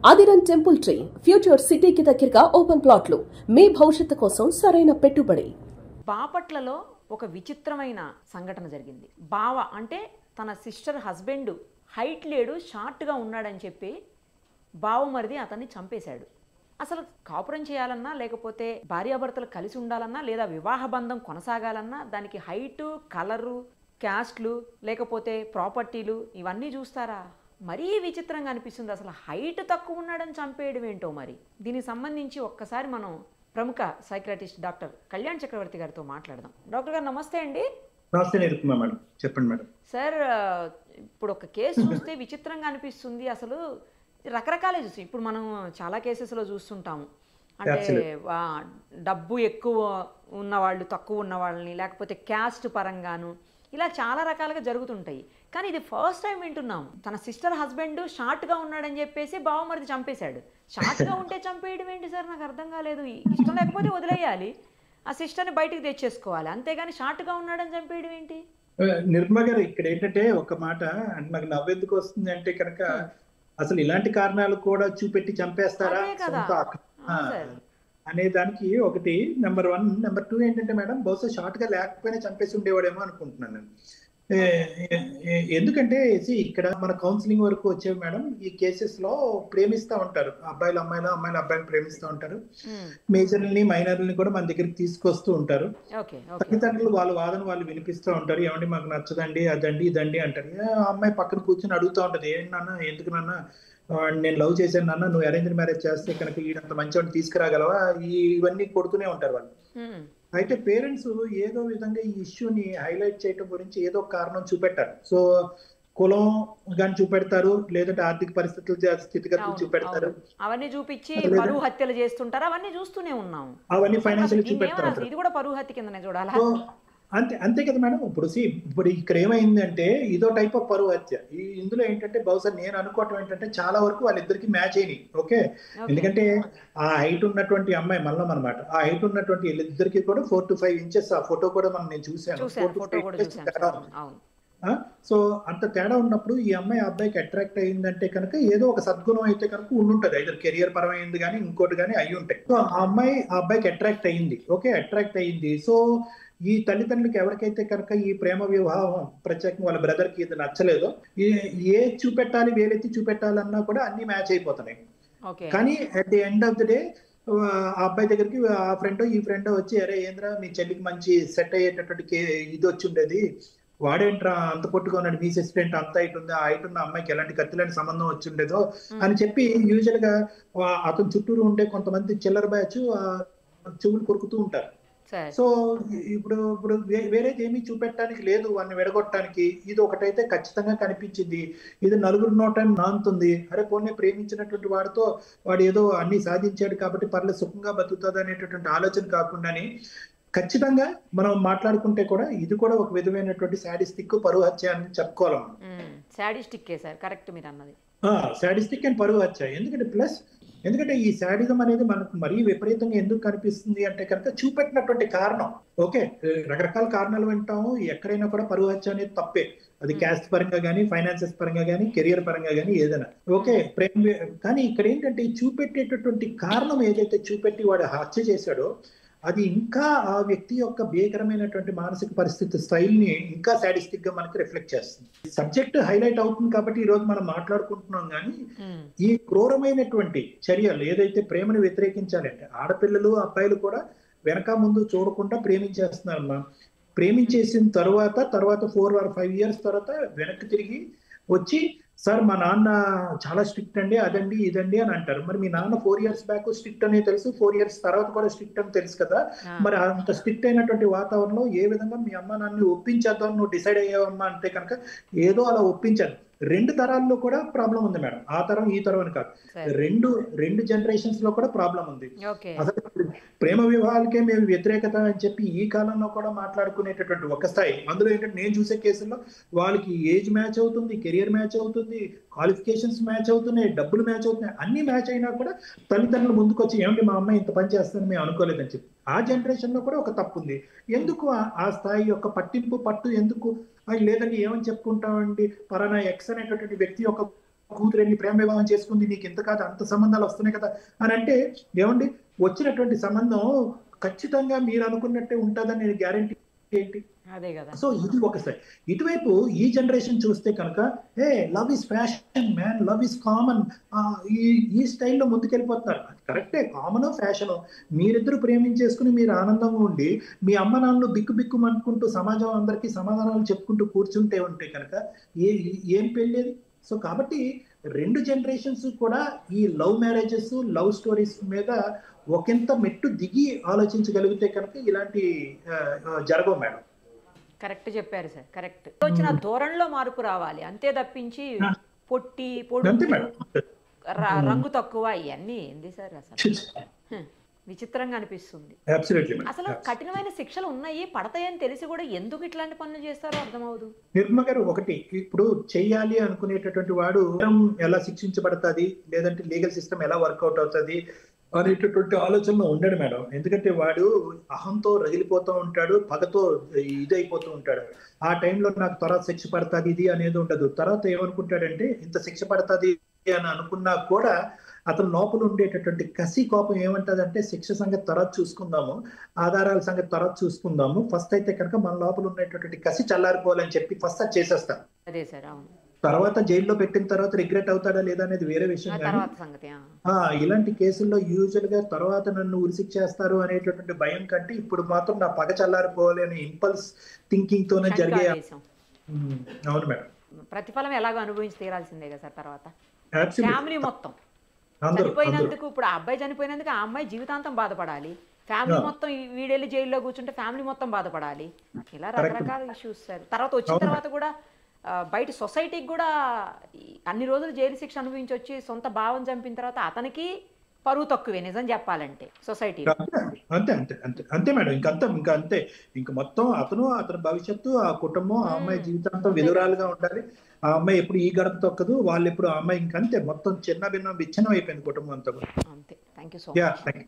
ఆదిరన్ temple tree future సిటీకి దగ్గరగా open ప్లాట్లు మీ భవిష్యత్తు కోసం సరైన పెట్టుబడి. బాపట్లలో ఒక విచిత్రమైన సంఘటన జరిగింది. బావ అంటే తన సిస్టర్ హస్బెండ్ హైట్ లేడు, షార్ట్గా ఉన్నాడని చెప్పి బావమరిది అతన్ని చంపేశాడు. అసలు కాపురం చేయాలన్నా, లేకపోతే భార్యాభర్తలు కలిసి ఉండాలన్నా, లేదా వివాహ బంధం కొనసాగాలన్నా దానికి హైటు, కలరు, క్యాస్ట్లు, లేకపోతే ప్రాపర్టీలు ఇవన్నీ చూస్తారా? మరీ విచిత్రంగా అనిపిస్తుంది. అసలు హైట్ తక్కువ ఉన్నాడని చంపేయడం ఏంటో మరి. దీనికి సంబంధించి ఒక్కసారి మనం ప్రముఖ సైకియాట్రిస్ట్ డాక్టర్ కళ్యాణ్ చక్రవర్తి గారితో మాట్లాడదాం. డాక్టర్ గారు నమస్తే అండి. నమస్తే మేడం, చెప్పండి మేడం. సార్, ఇప్పుడు ఒక కేసు చూస్తే విచిత్రంగా అనిపిస్తుంది. అసలు రకరకాలే చూసి ఇప్పుడు మనం చాలా కేసెస్లో చూస్తుంటాము. అంటే డబ్బు ఎక్కువ ఉన్నవాళ్ళు, తక్కువ ఉన్న వాళ్ళని, లేకపోతే క్యాస్ట్ పరంగాను ఇలా చాలా రకాలుగా జరుగుతుంటాయి. కానీ ఇది ఫస్ట్ టైం వింటున్నాము. తన సిస్టర్ హస్బెండ్ షార్ట్గా ఉన్నాడని చెప్పేసి బావమరిది చంపేశాడు. షార్ట్గా ఉంటే చంపేయడం ఏంటి సార్? నాకు అర్థం కాలేదు. ఇష్టం లేకపోతే వదిలేయాలి, ఆ సిస్టర్ని బయటికి తెచ్చేసుకోవాలి, అంతేగాని షార్ట్గా ఉన్నాడని చంపేయడం ఏంటి? నిర్మల గారు, ఇక్కడ ఏంటంటే ఒక మాట నాకు నవ్వెందుకు వస్తుంది అంటే కనుక, అసలు ఇలాంటి కారణాలు కూడా చూపెట్టి చంపేస్తారా అనే దానికి ఒకటి నెంబర్ 1. నెంబర్ 2 ఏంటంటే మేడం, బహుశా షార్ట్ గా లేకపోయినా చంపేసి ఉండేవాడేమో అనుకుంటున్నాను నేను. ఎందుకంటే ఇక్కడ మన కౌన్సిలింగ్ వరకు వచ్చేవి మేడం, ఈ కేసెస్ లో ప్రేమిస్తూ ఉంటారు అబ్బాయిలు అమ్మాయిలు, అమ్మాయిలు అబ్బాయిలు ప్రేమిస్తూ ఉంటారు. మేజర్లని మైనర్లని కూడా మన దగ్గరికి తీసుకొస్తూ ఉంటారు. తల్లిదండ్రులు వాళ్ళ వాదన వాళ్ళు వినిపిస్తూ ఉంటారు. ఏమండి మాకు నచ్చదండి, అదండి ఇదండి అంటారు. అమ్మాయి పక్కన కూర్చొని అడుగుతూ ఉంటది, ఏంటి నాన్న, ఎందుకు నాన్న, నేను లవ్ చేశాను నాన్న, నువ్వు అరేంజ్ మ్యారేజ్ చేస్తే కనుక ఈడంత మంచివాడిని తీసుకురాగలవా, ఇవన్నీ కొడుతూనే ఉంటారు వాళ్ళు. అయితే పేరెంట్స్ ఏదో విధంగా ఈ ఇష్యూని హైలైట్ చేయడం గురించి ఏదో కారణం చూపెట్టారు. సో కులం గాని చూపెడతారు, లేదంటే ఆర్థిక పరిస్థితులు, స్థితిగతులు చూపెడతారు. అవన్నీ చూపించి పరువు హత్యలు చేస్తుంటారు. అవన్నీ చూస్తూనే ఉన్నాం. అవన్నీ ఫైనాన్షియల్ చూపెడతారు. ఇది కూడా పరువు హత్య కిందనే చూడాలా? అంతే కదా మేడం. ఇప్పుడు ఇక్కడ ఏమైందంటే ఇదో టైప్ ఆఫ్ పరువు హత్య. ఇందులో ఏంటంటే బహుశా నేను అనుకోవటం ఏంటంటే చాలా వరకు వాళ్ళిద్దరికి మ్యాచ్ అయినాయి. ఓకే, ఎందుకంటే ఆ హైట్ ఉన్నటువంటి అమ్మాయి మల్లం అనమాట, ఆ హైట్ ఉన్నటువంటి వీళ్ళిద్దరికి కూడా 4 to 5 inches, ఆ ఫోటో కూడా నేను చూశాను. సో అంత తేడా ఉన్నప్పుడు ఈ అమ్మాయి ఆ అబ్బాయికి అట్రాక్ట్ అయ్యిందంటే కనుక ఏదో ఒక సద్గుణం అయితే కనుక ఉండుంటది. అయితే కెరియర్ పరమైంది కానీ ఇంకోటి కానీ అయ్యి ఉంటాయి. సో ఆ అమ్మాయి ఆ అబ్బాయికి అట్రాక్ట్ అయ్యింది. ఓకే, అట్రాక్ట్ అయ్యింది. సో ఈ తల్లిదండ్రులకి ఎవరికైతే కనుక ఈ ప్రేమ వివాహం, ప్రత్యేకంగా వాళ్ళ బ్రదర్ కి ఇది నచ్చలేదో, ఏ చూపెట్టాలి, వేలెత్తి చూపెట్టాలన్నా కూడా అన్ని మ్యాచ్ అయిపోతున్నాయి. కానీ at the end of the day ఆ అబ్బాయి దగ్గరికి ఆ ఫ్రెండ్ ఈ ఫ్రెండ్ వచ్చి, అరే ఏంద్రా మీ చెల్లికి మంచి సెట్ అయ్యేటటువంటి ఇది వచ్చి ఉండేది, వాడేంట్రా అంత పొట్టుగా ఉన్నాడు, మీ సిస్టెంట్ అంత హైట్ ఉంది, ఆ హైట్ ఉన్న అమ్మాయికి ఎలాంటి కత్తిలాంటి సంబంధం వచ్చి ఉండేదో అని చెప్పి యూజువల్ గా అతను చుట్టూరు ఉంటే కొంతమంది చిల్లర బ్యాచ్ చెవులు కొరుకుతూ ఉంటారు. సో ఇప్పుడు వేరేది ఏమీ చూపెట్టడానికి లేదు, వాడిని విడగొట్టడానికి. ఇది ఒకటైతే ఖచ్చితంగా కనిపించింది. ఇది నలుగురు నోట నానుతుంది. అరే పోనీ ప్రేమించినటువంటి వాడితో వాడు ఏదో అన్ని సాధించాడు కాబట్టి పర్లేదు సుఖంగా బతుకుతుంది అనేటటువంటి ఆలోచన కాకుండానే ఖచ్చితంగా మనం మాట్లాడుకుంటే కూడా ఇది కూడా ఒక విధమైనటువంటి శాడిస్టిక్ పరువు హత్య అని చెప్పుకోవాలి. శాడిస్టిక్ అండ్ పరువు హత్య. ఎందుకంటే ఈ శాడిజం అనేది మనకు మరీ విపరీతంగా ఎందుకు కనిపిస్తుంది అంటే కనుక చూపెట్టినటువంటి కారణం. ఓకే, రకరకాల కారణాలు వింటాము. ఎక్కడైనా కూడా పరువు హత్య అనేది తప్పే. అది క్యాస్ట్ పరంగా కానీ, ఫైనాన్సెస్ పరంగా కానీ, కెరియర్ పరంగా కానీ ఏదైనా. ఓకే, కానీ ఇక్కడ ఏంటంటే చూపెట్టేటటువంటి కారణం ఏదైతే చూపెట్టి వాడు హత్య చేశాడో అది ఇంకా ఆ వ్యక్తి యొక్క భీకరమైనటువంటి మానసిక పరిస్థితి స్టైల్ ని ఇంకా సాడిస్టిక్ గా మనకి రిఫ్లెక్ట్ చేస్తుంది. సబ్జెక్ట్ హైలైట్ అవుతుంది కాబట్టి ఈ రోజు మనం మాట్లాడుకుంటున్నాం. కానీ ఈ క్రూరమైనటువంటి చర్యలు ఏదైతే ప్రేమను వ్యతిరేకించాలంటే, ఆడపిల్లలు అబ్బాయిలు కూడా వెనక ముందు చూడకుండా ప్రేమించేస్తున్నారమ్మా. ప్రేమించేసిన తర్వాత 4 or 5 years తర్వాత వెనక్కి తిరిగి వచ్చి, సార్ మా నాన్న చాలా స్ట్రిక్ట్ అండి, అదండి ఇదండి అని అంటారు. మరి మీ నాన్న 4 years బ్యాక్ స్ట్రిక్ట్ అనే తెలుసు, 4 years తర్వాత కూడా స్ట్రిక్ట్ అని తెలుసు కదా. మరి అంత స్ట్రిక్ట్ అయినటువంటి వాతావరణంలో ఏ విధంగా మీ అమ్మ నాన్న ఒప్పించేద్దాం నువ్వు డిసైడ్ అయ్యావమ్మా అంటే కనుక ఏదో అలా ఒప్పించారు. 2 తరాల్లో కూడా ప్రాబ్లం ఉంది మేడం. ఆ తరం ఈ తరం అని కాదు, రెండు జనరేషన్స్ లో కూడా ప్రాబ్లం ఉంది. అసలు ప్రేమ వివాహాలకే మేము వ్యతిరేకత అని చెప్పి ఈ కాలంలో కూడా మాట్లాడుకునేటటువంటి ఒక స్థాయి. అందులో ఏంటంటే నేను చూసే కేసుల్లో వాళ్ళకి ఏజ్ మ్యాచ్ అవుతుంది, కెరియర్ మ్యాచ్ అవుతుంది, క్వాలిఫికేషన్స్ మ్యాచ్ అవుతున్నాయి, డబ్బులు మ్యాచ్ అవుతున్నాయి. అన్ని మ్యాచ్ అయినా కూడా తల్లిదండ్రులు ముందుకు వచ్చి, ఏమంటే మా అమ్మాయి ఇంత పని చేస్తుందని మేము అనుకోలేదని చెప్పి. ఆ జనరేషన్ లో కూడా ఒక తప్పు ఉంది. ఎందుకు ఆ స్థాయి యొక్క పట్టింపు పట్టు ఎందుకు? లేదండి ఏమని చెప్పుకుంటామండి, పలానా ఎక్స్ అనేటటువంటి వ్యక్తి యొక్క కూతురేని ప్రేమ వివాహం చేసుకుంది, నీకు ఇంత కాదు అంత సంబంధాలు వస్తున్నాయి కదా అని అంటే, ఏమండి వచ్చినటువంటి సంబంధం ఖచ్చితంగా మీరు అనుకున్నట్టే ఉంటుందని నేను గ్యారంటీ ఏంటి? అదే కదా. సో ఇది ఒకసారి. ఇటువైపు ఈ జనరేషన్ చూస్తే కనుక love is fashion man, love is common, ఈ స్టైల్లో ముందుకెళ్ళిపోతున్నారు. కరెక్టే, కామన్ ఫ్యాషన్. మీరిద్దరు ప్రేమించేసుకుని మీరు ఆనందంగా ఉండి మీ అమ్మ నాన్నలు బిక్కు బిక్కు అనుకుంటూ సమాజం అందరికీ సమాధానాలు చెప్పుకుంటూ కూర్చుంటే ఉంటే కనుక ఏం పెళ్ళేది? సో కాబట్టి రెండు జనరేషన్స్ కూడా ఈ లవ్ మ్యారేజెస్, లవ్ స్టోరీస్ మీద ఒకంత మెట్టు దిగి ఆలోచించగలిగితే కనుక ఇలాంటి జరగవు మేడం. కరెక్ట్ చెప్పారు సార్, కరెక్ట్. వచ్చిన ధోరణిలో మార్పు రావాలి, అంతే తప్పించి పొట్టి పొడుగు రంగు తక్కువ ఇవన్నీ ఏంది సార్ అసలు విచిత్రంగా అనిపిస్తుంది. అసలు కఠినమైన శిక్షలు ఉన్నాయి, పడతాయని తెలిసి కూడా ఎందుకు ఇట్లాంటి పనులు చేస్తారో అర్థమవుదు. నిర్మ గారు, ఒకటి ఇప్పుడు చెయ్యాలి అనుకునేటటువంటి వాడు ఎలా శిక్షించబడుతుంది, లేదంటే లీగల్ సిస్టమ్ ఎలా వర్కౌట్ అవుతుంది అనేటటువంటి ఆలోచనలో ఉండడు మేడం. ఎందుకంటే వాడు అహంతో రగిలిపోతూ ఉంటాడు, పగతో ఇదైపోతూ ఉంటాడు. ఆ టైంలో నాకు తర్వాత శిక్ష పడుతుంది ఇది అనేది ఉండదు. తర్వాత ఏమనుకుంటాడంటే ఇంత శిక్ష పడుతుంది అని అనుకున్నా కూడా అతను లోపల ఉండేటటువంటి కసి కోపం ఏమంటదంటే శిక్ష సంగతి తర్వాత చూసుకుందాము, ఆధారాల సంగతి తర్వాత చూసుకుందాము, ఫస్ట్ అయితే కనుక మన లోపల ఉండేటటువంటి కసి చల్లారిపోవాలని చెప్పి ఫస్ట్ అది చేసేస్తాను. అదే సార్, అవును. తర్వాత జైల్లో పెట్టిన తర్వాత రిగ్రెట్ అవుతాడా లేదా అనేది వేరే విషయం. ఇలాంటి కేసుల్లో యూజువల్ గా తర్వాత నన్ను ఉరిశిక్షేస్తారు అనేటటువంటి భయం కంటే ఇప్పుడు మాత్రం నా పగ చల్లారిపోవాలి అనే ఇంపల్స్ థింకింగ్ తోనే జరిగే. అవును మేడం, ప్రతిఫలం ఎలాగో అనుభవించి తీరాల్సిందే కదా సార్. తర్వాత ఫ్యామిలీ మొత్తం చనిపోయినందుకు, ఇప్పుడు ఆ అబ్బాయి చనిపోయినందుకు ఆ అమ్మాయి జీవితాంతం బాధపడాలి, ఫ్యామిలీ మొత్తం వీడెళ్ళి జైల్లో కూర్చుంటే ఫ్యామిలీ మొత్తం బాధపడాలి. ఇలా రకరకాల ఇష్యూస్ సార్. తర్వాత వచ్చిన తర్వాత కూడా బయట సొసైటీకి కూడా అన్ని రోజులు జైలు శిక్ష అనుభవించి వచ్చి సొంత భావం చంపిన తర్వాత అతనికి పరువు తక్కువే నిజం చెప్పాలంటే సొసైటీ. అంతే అంతే అంతే అంతే మేడం, ఇంకా అంతే. ఇంకా మొత్తం అతని భవిష్యత్తు, ఆ కుటుంబం, ఆ అమ్మాయి జీవితాంతం విధురాలుగా ఉండాలి. ఆ అమ్మాయి ఎప్పుడు ఈ గడప తొక్కదు, వాళ్ళు ఎప్పుడు ఆ అమ్మాయి ఇంకంతే మొత్తం చిన్న భిన్నం విచ్ఛిన్నం అయిపోయింది కుటుంబం అంతా. అంతే. Thank you so much.